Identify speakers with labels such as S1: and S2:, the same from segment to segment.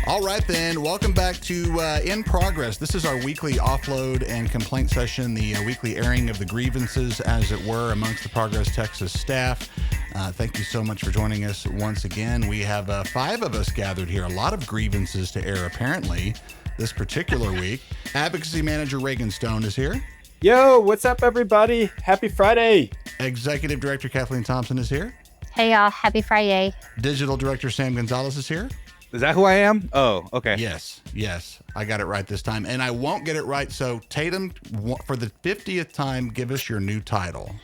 S1: All right, then. Welcome back to In Progress. This is our weekly offload and complaint session, the weekly airing of the grievances, as it were, amongst the Progress Texas staff. Thank you so much for joining us once again. We have 5 of us gathered here. A lot of grievances to air, apparently, this particular week. Advocacy Manager Reagan Stone is here.
S2: Yo, what's up, everybody? Happy Friday.
S1: Executive Director Kathleen Thompson is here.
S3: Hey, y'all. Happy Friday.
S1: Digital Director Sam Gonzalez is here.
S4: Is that who I am? Oh, okay.
S1: Yes. I got it right this time. And I won't get it right. So, Tatum, for the 50th time, give us your new title.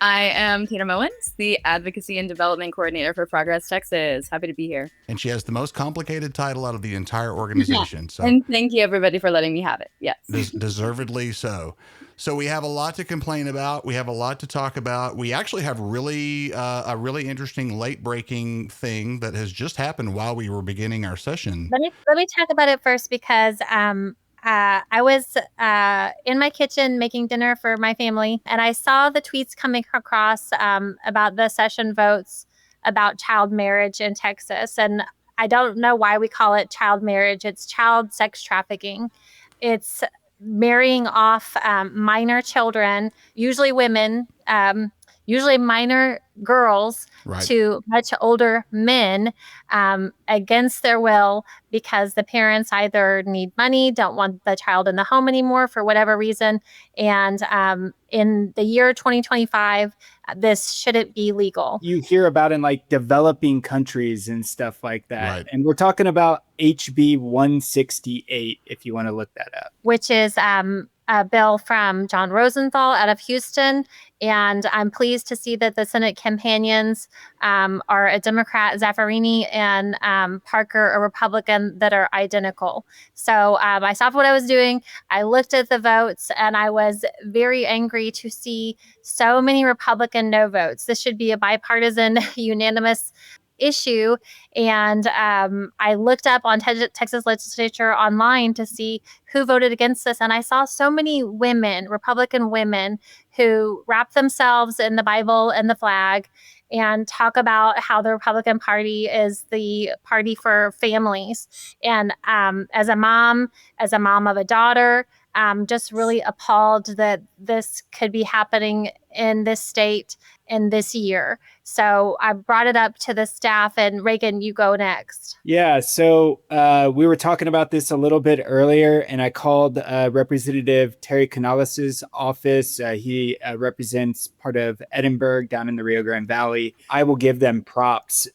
S5: I am Tatum Owens, the Advocacy and Development Coordinator for Progress Texas. Happy to be here.
S1: And she has the most complicated title out of the entire organization.
S5: Yeah. And thank you, everybody, for letting me have it. Yes.
S1: Deservedly so. So we have a lot to complain about. We have a lot to talk about. We actually have a really interesting late-breaking thing that has just happened while we were beginning our session.
S3: Let me talk about it first because I was in my kitchen making dinner for my family, and I saw the tweets coming across about the session votes about child marriage in Texas. And I don't know why we call it child marriage. It's child sex trafficking. It's marrying off minor children, usually women, usually minor girls, right, to much older men against their will because the parents either need money, don't want the child in the home anymore for whatever reason. And in the year 2025, this shouldn't be legal.
S2: You hear about in like developing countries and stuff like that.
S1: Right.
S2: And we're talking about HB 168, if you want to look that up.
S3: Which is a bill from John Rosenthal out of Houston. And I'm pleased to see that the Senate companions are a Democrat, Zaffarini, and Parker, a Republican, that are identical. So I stopped what I was doing. I looked at the votes, and I was very angry to see so many Republican no votes. This should be a bipartisan, unanimous issue. And I looked up on Texas legislature online to see who voted against this. And I saw so many women, Republican women, who wrap themselves in the Bible and the flag and talk about how the Republican Party is the party for families. And as a mom of a daughter, just really appalled that this could be happening in this state in this year. So I brought it up to the staff, and Reagan, you go next.
S2: Yeah, so we were talking about this a little bit earlier, and I called Representative Terry Canales' office. He represents part of Edinburgh down in the Rio Grande Valley. I will give them props,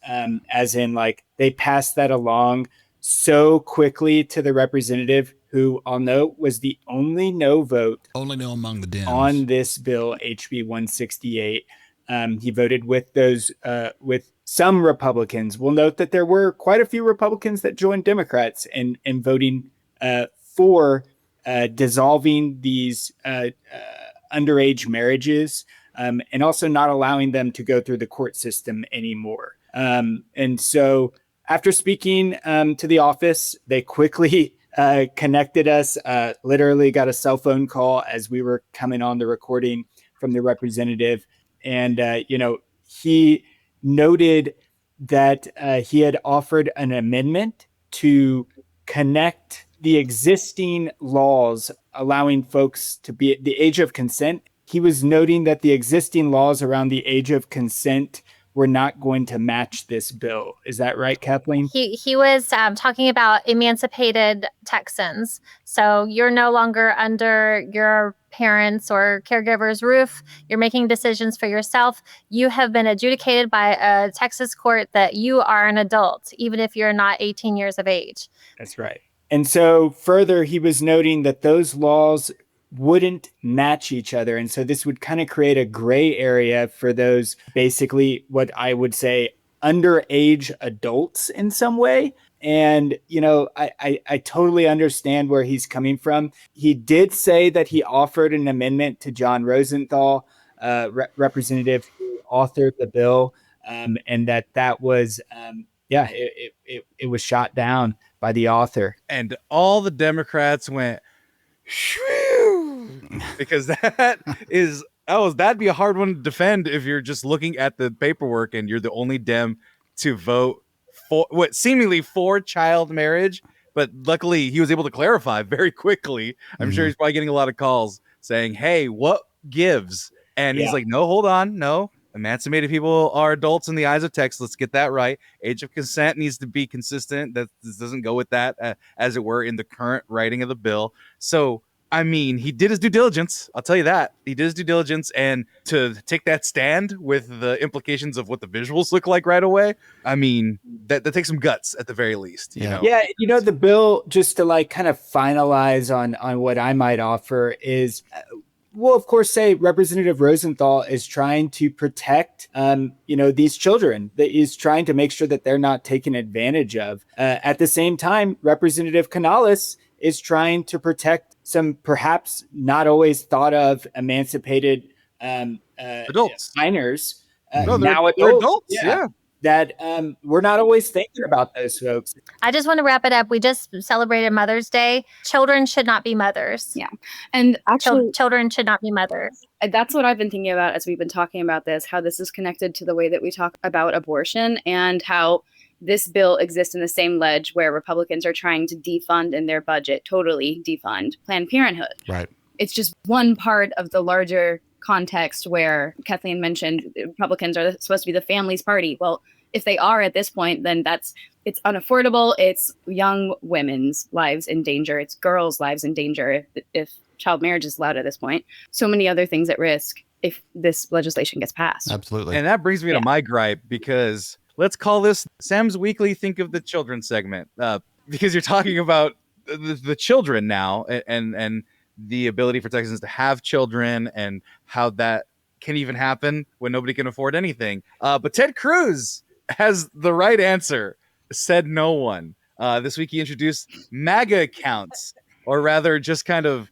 S2: as in like they passed that along so quickly to the representative, who I'll note was the only no vote.
S1: Only no among the Dems.
S2: On this bill, HB 168. He voted with those, with some Republicans. We'll note that there were quite a few Republicans that joined Democrats in voting for dissolving these underage marriages and also not allowing them to go through the court system anymore. And so after speaking to the office, they quickly connected us, literally got a cell phone call as we were coming on the recording from the representative. And, he noted that he had offered an amendment to connect the existing laws allowing folks to be at the age of consent. He was noting that the existing laws around the age of consent were not going to match this bill. Is that right, Kathleen?
S3: He was talking about emancipated Texans. So you're no longer under your parents' or caregivers' roof. You're making decisions for yourself. You have been adjudicated by a Texas court that you are an adult, even if you're not 18 years of age.
S2: That's right. And so further, he was noting that those laws wouldn't match each other. And so this would kind of create a gray area for those basically what I would say underage adults in some way. And, I totally understand where he's coming from. He did say that he offered an amendment to John Rosenthal, representative who authored the bill, and that was, it was shot down by the author.
S4: And all the Democrats went, shoo, because that'd be a hard one to defend if you're just looking at the paperwork and you're the only Dem to vote seemingly for child marriage. But luckily, he was able to clarify very quickly. I'm sure he's probably getting a lot of calls saying, "Hey, what gives?" And he's like, "No, hold on, no. Emancipated people are adults in the eyes of text. Let's get that right. Age of consent needs to be consistent. That this doesn't go with that, as it were, in the current writing of the bill." So, I mean, he did his due diligence. I'll tell you that. He did his due diligence. And to take that stand with the implications of what the visuals look like right away, I mean, that takes some guts at the very least. You know?
S2: Yeah, the bill, just to like kind of finalize on what I might offer is, we'll of course say Representative Rosenthal is trying to protect, these children. That is trying to make sure that they're not taken advantage of. At the same time, Representative Canales is trying to protect some perhaps not always thought of emancipated
S4: adults,
S2: minors.
S4: No,
S2: Now
S4: they're adults. Yeah.
S2: That we're not always thinking about those folks.
S3: I just want to wrap it up. We just celebrated Mother's Day. Children should not be mothers.
S5: Yeah. And actually,
S3: children should not be mothers.
S5: That's what I've been thinking about as we've been talking about this, how this is connected to the way that we talk about abortion, and how this bill exists in the same ledge where Republicans are trying to defund in their budget, totally defund Planned Parenthood.
S1: Right.
S5: It's just one part of the larger context where Kathleen mentioned Republicans are supposed to be the family's party. Well, if they are at this point, then it's unaffordable. It's young women's lives in danger. It's girls' lives in danger if child marriage is allowed at this point. So many other things at risk if this legislation gets passed.
S1: Absolutely.
S4: And that brings me to my gripe, because let's call this Sam's Weekly Think of the Children segment, because you're talking about the children now and the ability for Texans to have children and how that can even happen when nobody can afford anything. But Ted Cruz has the right answer. Said no one. This week he introduced MAGA accounts, or rather just kind of,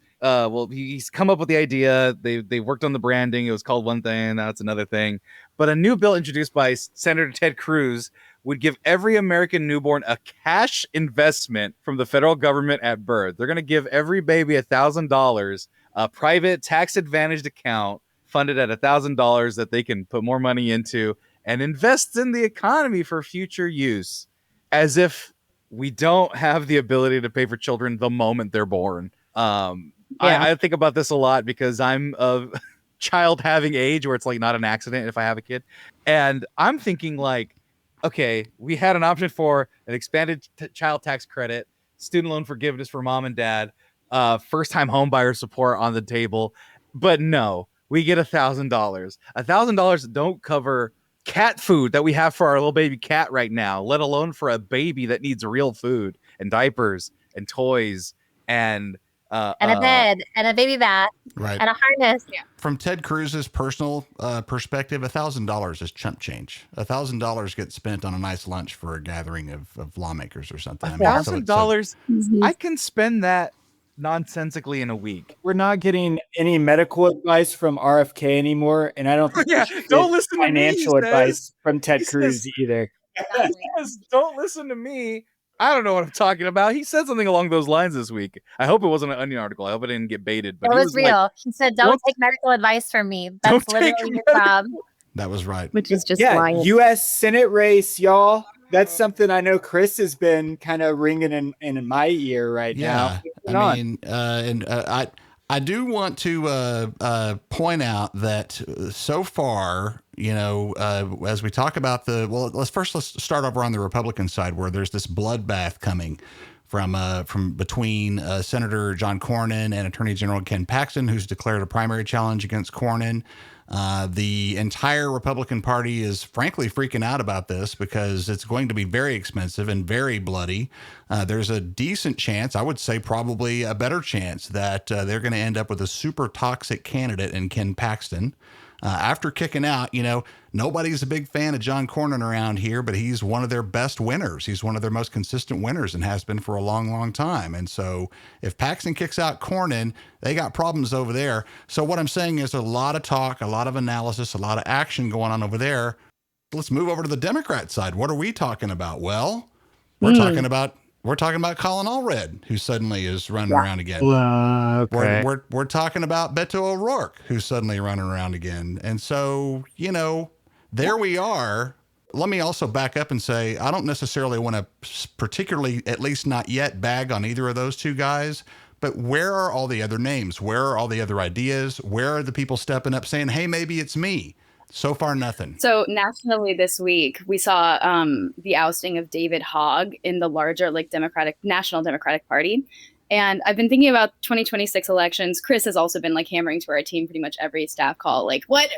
S4: he's come up with the idea. They worked on the branding. It was called one thing, now it's another thing. But a new bill introduced by Senator Ted Cruz would give every American newborn a cash investment from the federal government at birth. They're going to give every baby $1,000, a private tax-advantaged account funded at $1,000 that they can put more money into and invest in the economy for future use, as if we don't have the ability to pay for children the moment they're born. I think about this a lot because I'm of child having age where it's like not an accident if I have a kid. And I'm thinking like, okay, we had an option for an expanded child tax credit, student loan forgiveness for mom and dad, first-time home buyer support on the table. But no, we get $1,000. $1,000 don't cover cat food that we have for our little baby cat right now, let alone for a baby that needs real food and diapers and toys and
S3: a bed and a baby bath,
S1: right,
S3: and a harness.
S5: Yeah.
S1: From Ted Cruz's personal perspective, $1,000 is chump change. $1,000 gets spent on a nice lunch for a gathering of lawmakers or something.
S4: $1,000, I can spend that nonsensically in a week.
S2: We're not getting any medical advice from RFK anymore, and I don't think
S4: don't listen to
S2: financial advice from Ted Cruz either.
S4: Don't listen to me. I don't know what I'm talking about. He said something along those lines this week. I hope it wasn't an Onion article. I hope it didn't get baited. But
S3: it was real. Like, he said, "Don't take medical advice from me. That's literally your job."
S1: That was right.
S5: Which is just lying.
S2: U.S. Senate race, y'all. That's something I know Chris has been kind of ringing in my ear right now.
S1: I mean, I do want to point out that so far, as we talk about let's start over on the Republican side, where there's this bloodbath coming from between Senator John Cornyn and Attorney General Ken Paxton, who's declared a primary challenge against Cornyn. The entire Republican Party is frankly freaking out about this because it's going to be very expensive and very bloody. There's a decent chance, I would say probably a better chance, that they're going to end up with a super toxic candidate in Ken Paxton. After kicking out, nobody's a big fan of John Cornyn around here, but he's one of their best winners. He's one of their most consistent winners and has been for a long, long time. And so if Paxton kicks out Cornyn, they got problems over there. So what I'm saying is a lot of talk, a lot of analysis, a lot of action going on over there. Let's move over to the Democrat side. What are we talking about? Well, we're talking about Colin Allred, who suddenly is running around again.
S2: Okay.
S1: We're talking about Beto O'Rourke, who's suddenly running around again. And so, there we are. let me also back up and say, I don't necessarily want to particularly, at least not yet, bag on either of those two guys. But where are all the other names? Where are all the other ideas? Where are the people stepping up saying, hey, maybe it's me? So far, nothing.
S5: So nationally this week, we saw the ousting of David Hogg in the larger National Democratic Party. And I've been thinking about 2026 elections. Chris has also been hammering to our team pretty much every staff call.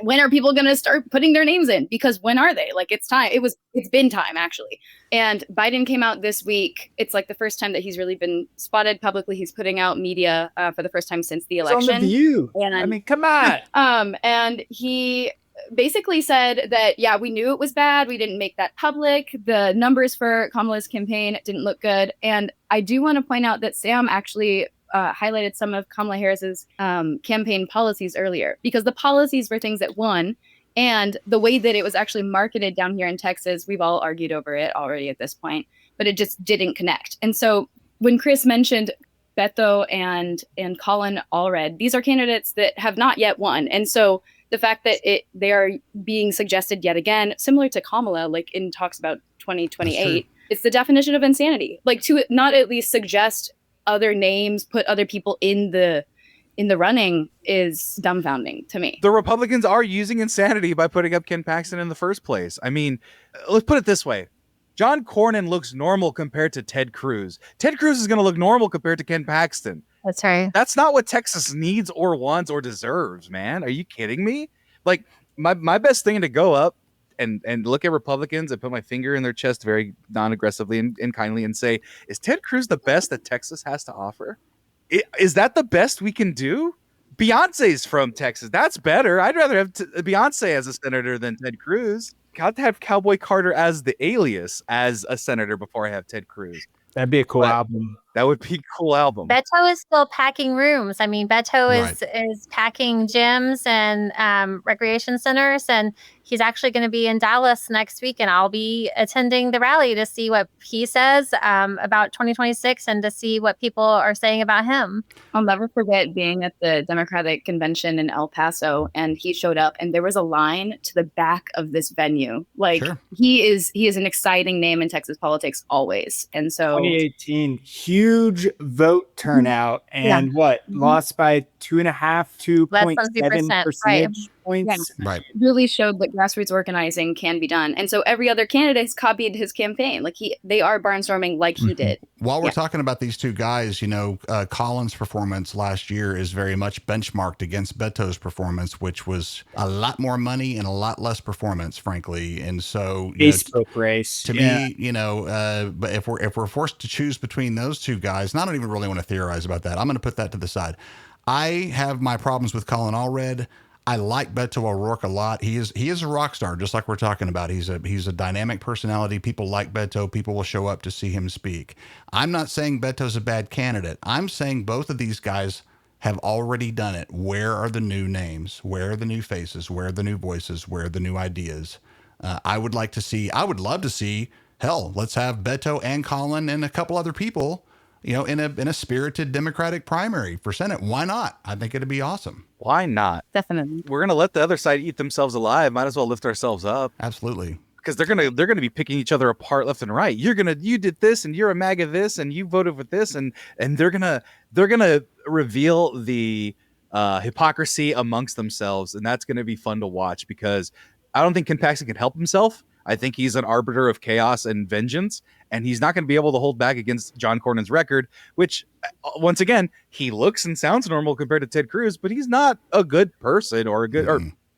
S5: When are people going to start putting their names in? Because when are they? It's time. It's been time, actually. And Biden came out this week. It's the first time that he's really been spotted publicly. He's putting out media for the first time since the election.
S2: It's on The View.
S5: And,
S2: come on.
S5: And he basically said that, yeah, we knew it was bad. We didn't make that public. The numbers for Kamala's campaign didn't look good. And I do want to point out that Sam actually highlighted some of Kamala Harris's campaign policies earlier, because the policies were things that won. And the way that it was actually marketed down here in Texas, we've all argued over it already at this point, but it just didn't connect. And so when Chris mentioned Beto and Colin Allred, these are candidates that have not yet won. And so the fact that they are being suggested yet again, similar to Kamala, in talks about 2028, it's the definition of insanity. To not at least suggest other names, put other people in the running is dumbfounding to me.
S4: The Republicans are using insanity by putting up Ken Paxton in the first place. I mean, let's put it this way. John Cornyn looks normal compared to Ted Cruz. Ted Cruz is going to look normal compared to Ken Paxton.
S3: That's right.
S4: That's not what Texas needs or wants or deserves, man. Are you kidding me? My best thing to go up and look at Republicans and put my finger in their chest very non-aggressively and kindly and say, is Ted Cruz the best that Texas has to offer? Is that the best we can do? Beyonce's from Texas. That's better. I'd rather have Beyonce as a senator than Ted Cruz. I'd have Cowboy Carter as the alias as a senator before I have Ted Cruz.
S2: That'd be a cool album.
S4: That would be a cool album.
S3: Beto is still packing rooms. I mean, Beto is packing gyms and recreation centers, and he's actually going to be in Dallas next week, and I'll be attending the rally to see what he says about 2026 and to see what people are saying about him.
S5: I'll never forget being at the Democratic convention in El Paso, and he showed up, and there was a line to the back of this venue.
S1: Sure.
S5: He is an exciting name in Texas politics always, and so
S2: 2018, huge vote turnout, and lost by 2.7 percentage points.
S5: Yeah.
S1: Right.
S5: Really showed that grassroots organizing can be done. And so every other candidate has copied his campaign. They are barnstorming like he did.
S1: While we're talking about these two guys, Colin's performance last year is very much benchmarked against Beto's performance, which was a lot more money and a lot less performance, frankly. And so
S2: Facebook race
S1: to me, but if we're forced to choose between those two guys, and I don't even really want to theorize about that. I'm going to put that to the side. I have my problems with Colin Allred. I like Beto O'Rourke a lot. He is a rock star, just like we're talking about. He's a dynamic personality. People like Beto. People will show up to see him speak. I'm not saying Beto's a bad candidate. I'm saying both of these guys have already done it. Where are the new names? Where are the new faces? Where are the new voices? Where are the new ideas? I would love to see, hell, let's have Beto and Colin and a couple other people, in a spirited Democratic primary for Senate. Why not? I think it'd be awesome.
S4: Why not?
S5: Definitely.
S4: We're going to let the other side eat themselves alive. Might as well lift ourselves up.
S1: Absolutely.
S4: Because they're gonna be picking each other apart left and right. You did this, and you're a MAGA this, and you voted with this, and they're gonna reveal the hypocrisy amongst themselves, and that's gonna be fun to watch, because I don't think Ken Paxton can help himself. I think he's an arbiter of chaos and vengeance, and he's not going to be able to hold back against John Cornyn's record, which, once again, he looks and sounds normal compared to Ted Cruz, but he's not a good person or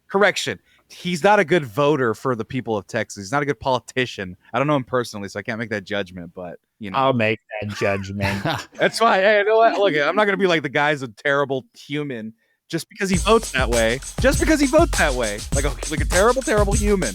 S4: correction. He's not a good voter for the people of Texas. He's not a good politician. I don't know him personally, so I can't make that judgment, but,
S2: I'll make that judgment.
S4: That's fine. Hey, you know what? Look, I'm not going to be like the guy's a terrible human just because he votes that way. Like a terrible, terrible human.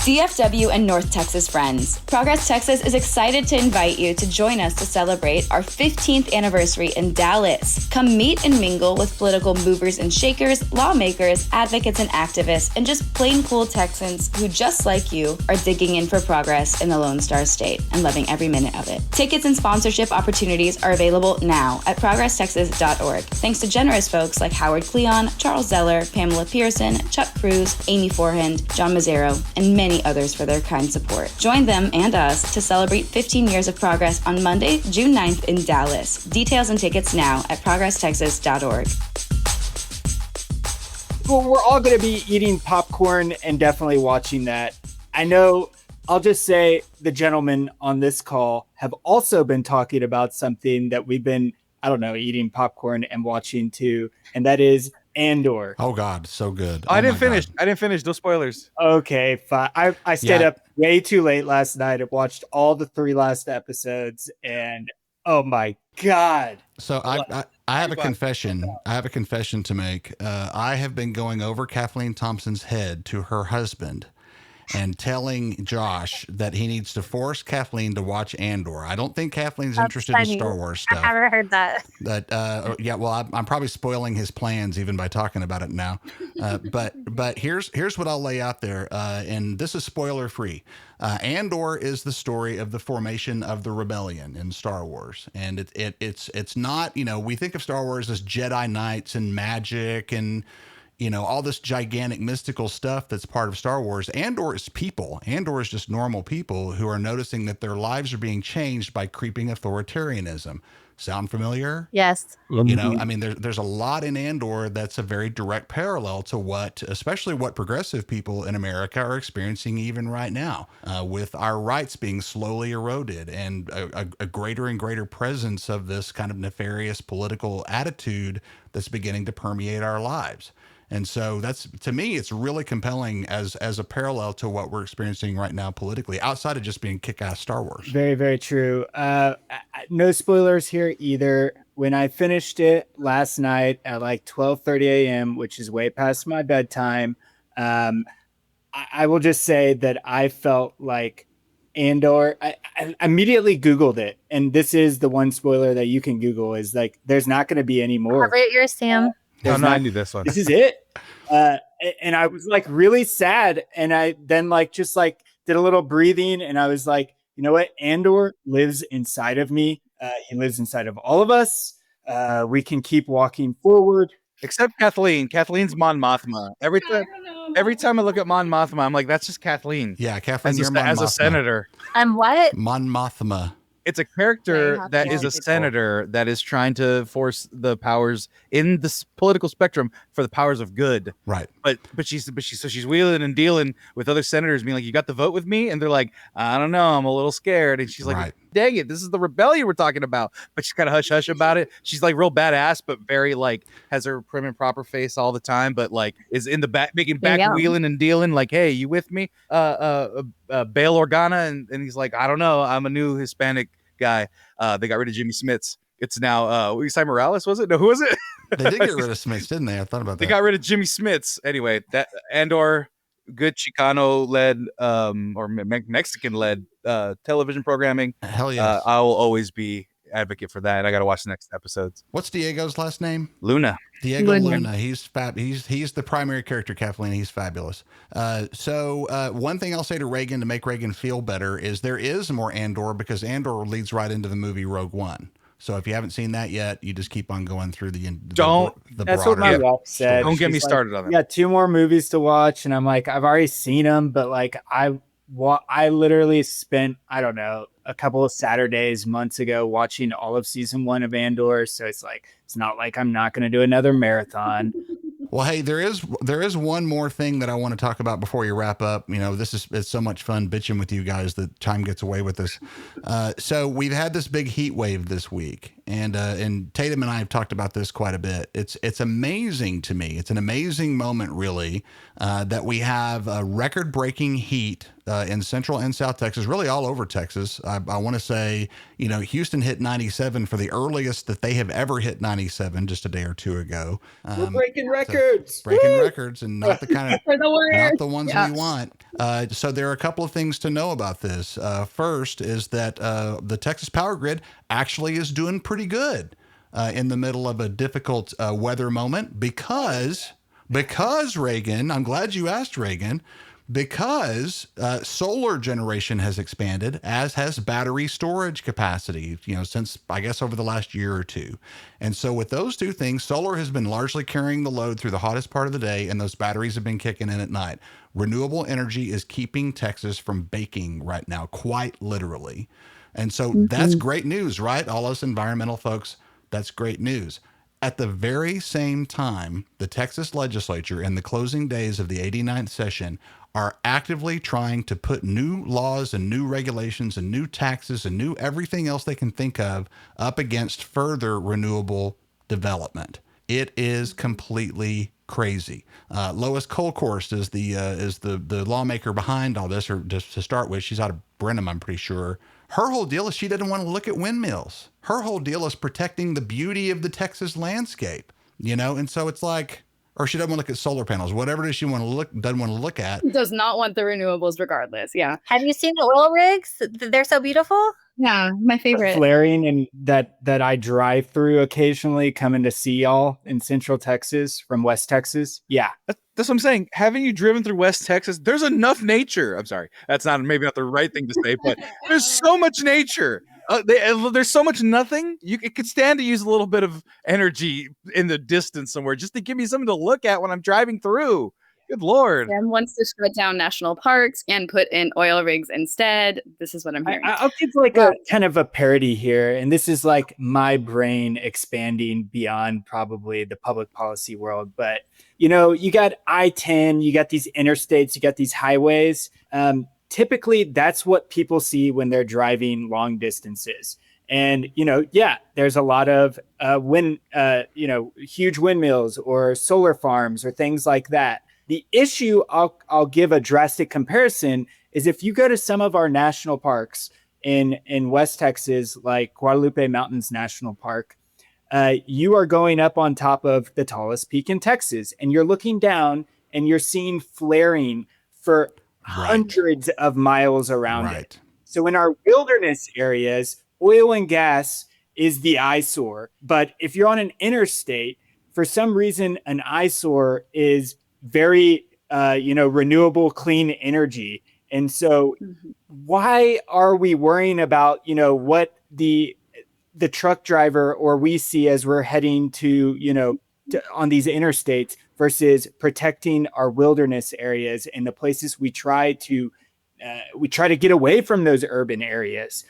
S6: DFW and North Texas friends, Progress Texas is excited to invite you to join us to celebrate our 15th anniversary in Dallas. Come meet and mingle with political movers and shakers, lawmakers, advocates and activists, and just plain cool Texans who, just like you, are digging in for progress in the Lone Star State and loving every minute of it. Tickets and sponsorship opportunities are available now at progresstexas.org. Thanks to generous folks like Howard Cleon, Charles Zeller, Pamela Pearson, Chuck Cruz, Amy Forehand, John Mazzaro, and many many others for their kind support. Join them and us to celebrate 15 years of progress on Monday, June 9th in Dallas. Details and tickets now at progresstexas.org.
S2: Well, we're all going to be eating popcorn and definitely watching that. I know, I'll just say the gentlemen on this call have also been talking about something that we've been, eating popcorn and watching too, and that is Andor.
S1: Oh God, so good.
S4: I didn't finish. I didn't finish. No spoilers.
S2: Okay, fine. I stayed up way too late last night and watched all the 3 last episodes, and oh my God.
S1: So I have a confession. I have a confession to make. I have been going over Kathleen Thompson's head to her husband and telling Josh that he needs to force Kathleen to watch Andor. I don't think Kathleen's interested in Star Wars stuff.
S3: I haven't heard that.
S1: Well, I'm probably spoiling his plans even by talking about it now. But here's what I'll lay out there, and this is spoiler free. Andor is the story of the formation of the rebellion in Star Wars, and it's not, we think of Star Wars as Jedi Knights and magic and all this gigantic mystical stuff that's part of Star Wars. Andor is people. Andor is just normal people who are noticing that their lives are being changed by creeping authoritarianism. Sound familiar?
S3: Yes.
S1: There's a lot in Andor that's a very direct parallel to especially what progressive people in America are experiencing even right now, with our rights being slowly eroded and a greater and greater presence of this kind of nefarious political attitude that's beginning to permeate our lives. And so that's, to me, it's really compelling as a parallel to what we're experiencing right now politically, outside of just being kick-ass Star Wars.
S2: Very, very true. No spoilers here either. When I finished it last night at like 12:30 a.m., which is way past my bedtime, I will just say that I felt like Andor, I immediately Googled it. And this is the one spoiler that you can Google, is like, there's not going to be any more.
S3: How about yours, Sam?
S4: I knew this one.
S2: This is it. And I was like really sad. And I then just did a little breathing. And I was like, you know what? Andor lives inside of me. He lives inside of all of us. We can keep walking forward.
S4: Except Kathleen. Kathleen's Mon Mothma. Every time I look at Mon Mothma, I'm like, that's just Kathleen.
S1: Yeah, Kathleen,
S4: as a senator.
S3: I'm what?
S1: Mon Mothma.
S4: It's a character that is a senator that is trying to force the powers in the political spectrum for the powers of good.
S1: Right.
S4: But she's wheeling and dealing with other senators, being like, you got the vote with me? And they're like, I don't know, I'm a little scared. And she's like,
S1: right.
S4: Dang it, this is the rebellion we're talking about. But she's kind of hush hush about it. She's like real badass, but very has her prim and proper face all the time, but is in the back making back wheeling and dealing, like, hey, you with me? Bail Organa, and he's like, I don't know, I'm a new Hispanic guy. They got rid of Jimmy Smits. It's now Isai Morales, was it? No, who was it?
S1: They did get rid of Smits, didn't they? I thought about that.
S4: They got rid of Jimmy Smits. Anyway, that Andor, good Chicano led or Mexican led television programming.
S1: Hell yeah.
S4: I will always be advocate for that. I got to watch the next episodes.
S1: What's Diego's last name?
S4: Luna.
S1: Diego Luna. He's fab. He's the primary character, Kathleen. He's fabulous. So one thing I'll say to Reagan to make Reagan feel better is there is more Andor, because Andor leads right into the movie Rogue One. So if you haven't seen that yet, you just keep on going through the
S2: that's what my wife said.
S4: Don't get me started on that.
S2: Yeah, 2 more movies to watch, and I'm like, I've already seen them, but I literally spent, I don't know, a couple of Saturdays months ago watching all of season 1 of Andor. So it's not like I'm not going to do another marathon.
S1: Well, hey, there is one more thing that I want to talk about before you wrap up. It's so much fun bitching with you guys that time gets away with us. So we've had this big heat wave this week, and Tatum and I have talked about this quite a bit. It's amazing to me. It's an amazing moment, really, that we have record-breaking heat in Central and South Texas, really all over Texas. I want to say, Houston hit 97 for the earliest that they have ever hit 97 just a day or two ago.
S2: We're breaking records.
S1: Breaking records, and not the kind of not the ones
S5: Yes.
S1: we want. So there are a couple of things to know about this. First is that the Texas power grid actually is doing pretty good in the middle of a difficult weather moment, because Reagan, I'm glad you asked, Reagan, because solar generation has expanded, as has battery storage capacity, since I guess over the last year or two. And so with those two things, solar has been largely carrying the load through the hottest part of the day, and those batteries have been kicking in at night. Renewable energy is keeping Texas from baking right now, quite literally. And so that's great news, right? All us environmental folks, that's great news. At the very same time, the Texas legislature in the closing days of the 89th session are actively trying to put new laws and new regulations and new taxes and new everything else they can think of up against further renewable development. It is completely crazy. Lois Colkhorst is the lawmaker behind all this, or just to start with, she's out of Brenham, I'm pretty sure. Her whole deal is she doesn't want to look at windmills. Her whole deal is protecting the beauty of the Texas landscape, and so it's like, or she doesn't want to look at solar panels, whatever it is she doesn't want to look at.
S5: Does not want the renewables regardless. Yeah.
S3: Have you seen the oil rigs? They're so beautiful.
S5: Yeah, my favorite.
S2: Flaring, and that I drive through occasionally, coming to see y'all in Central Texas from West Texas. Yeah.
S4: That's what I'm saying. Haven't you driven through West Texas? There's enough nature. I'm sorry. That's maybe not the right thing to say, but there's so much nature. There's so much nothing. It could stand to use a little bit of energy in the distance somewhere just to give me something to look at when I'm driving through. Good Lord.
S5: Sam wants to shut down national parks and put in oil rigs instead. This is what I'm hearing.
S2: I'll give like a kind of a parody here. And this is like my brain expanding beyond probably the public policy world. But, you got I-10, you got these interstates, you got these highways. Typically, that's what people see when they're driving long distances. And, there's a lot of huge windmills or solar farms or things like that. The issue, I'll give a drastic comparison, is if you go to some of our national parks in West Texas, like Guadalupe Mountains National Park, you are going up on top of the tallest peak in Texas, and you're looking down and you're seeing flaring for hundreds of miles around it. So in our wilderness areas, oil and gas is the eyesore. But if you're on an interstate, for some reason, an eyesore is very, renewable, clean energy. And so why are we worrying about, what the truck driver or we see as we're heading to on these interstates versus protecting our wilderness areas and the places we try to get away from those urban areas?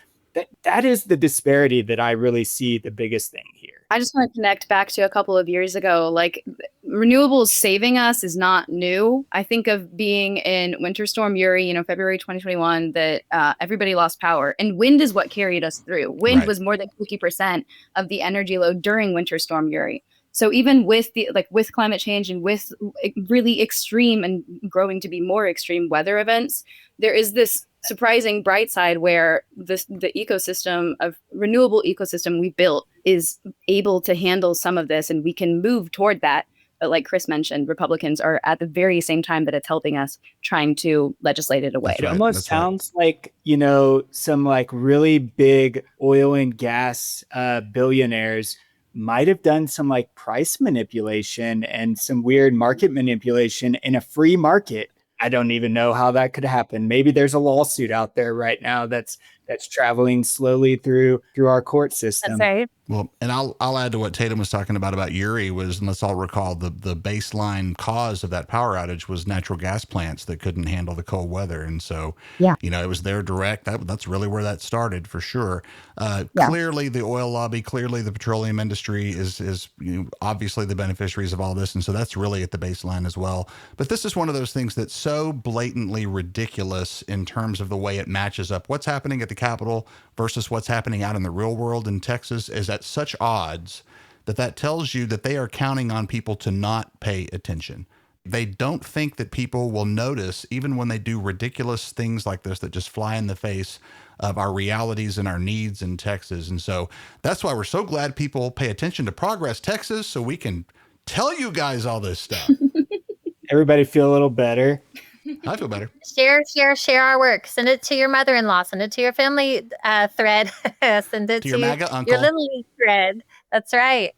S2: That is the disparity that I really see the biggest thing here.
S5: I just want to connect back to a couple of years ago. Like, renewables saving us is not new. I think of being in Winter Storm Uri, February 2021, that everybody lost power. And wind is what carried us through. Wind was more than 50% of the energy load during Winter Storm Uri. So even with with climate change and with really extreme and growing to be more extreme weather events, there is this surprising bright side where the ecosystem of renewable ecosystem we built is able to handle some of this, and we can move toward that. But like Chris mentioned, Republicans are at the very same time that it's helping us trying to legislate it away.
S2: It almost sounds like, some like really big oil and gas billionaires might have done some like price manipulation and some weird market manipulation in a free market. I don't even know how that could happen. Maybe there's a lawsuit out there right now that's traveling slowly through our court system.
S3: That's right.
S1: Well, and I'll add to what Tatum was talking about Uri was, and let's all recall the baseline cause of that power outage was natural gas plants that couldn't handle the cold weather. And so, it was their direct, that's really where that started for sure. Clearly the oil lobby, clearly the petroleum industry is obviously the beneficiaries of all this. And so that's really at the baseline as well. But this is one of those things that's so blatantly ridiculous in terms of the way it matches up. What's happening at the Capitol versus what's happening out in the real world in Texas is at such odds that tells you that they are counting on people to not pay attention. They don't think that people will notice, even when they do ridiculous things like this that just fly in the face of our realities and our needs in Texas. And so that's why we're so glad people pay attention to Progress Texas, so we can tell you guys all this stuff.
S2: Everybody feel a little better.
S1: I feel better.
S3: Share our work. Send it to your mother-in-law. Send it to your family thread. Send it to
S1: your MAGA uncle.
S3: Your Lily thread. That's right.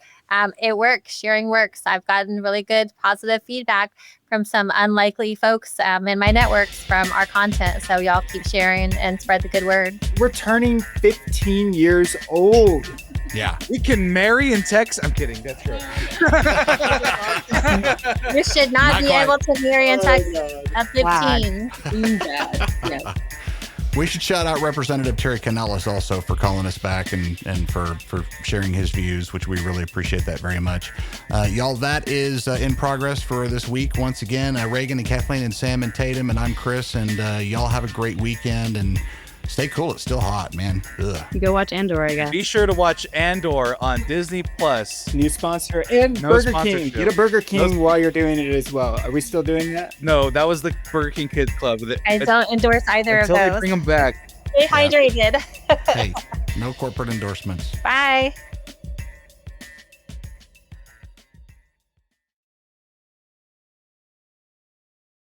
S3: It works. Sharing works. I've gotten really good positive feedback from some unlikely folks in my networks from our content. So y'all keep sharing and spread the good word.
S2: We're turning 15 years old.
S1: Yeah.
S4: We can marry in Texas. I'm kidding. That's right.
S3: You should not be
S1: quite.
S3: able to marry in Texas at 15.
S5: Bad. Yeah.
S1: We should shout out Representative Terry Canellis also for calling us back and for sharing his views, which we really appreciate that very much. Y'all, that is in progress for this week. Once again, Reagan and Kathleen and Sam and Tatum, and I'm Chris, and y'all have a great weekend and stay cool. It's still hot, man. Ugh.
S5: You go watch Andor, I guess.
S4: Be sure to watch Andor on Disney Plus.
S2: New sponsor and
S4: No
S2: Burger King.
S4: sponsorship.
S2: Get a Burger King while you're doing it as well. Are we still doing that?
S4: No, that was the Burger King Kids Club.
S3: I don't endorse either of
S4: Until they
S3: those.
S4: bring them back.
S3: Stay hydrated.
S1: Hey, no corporate endorsements.
S3: Bye.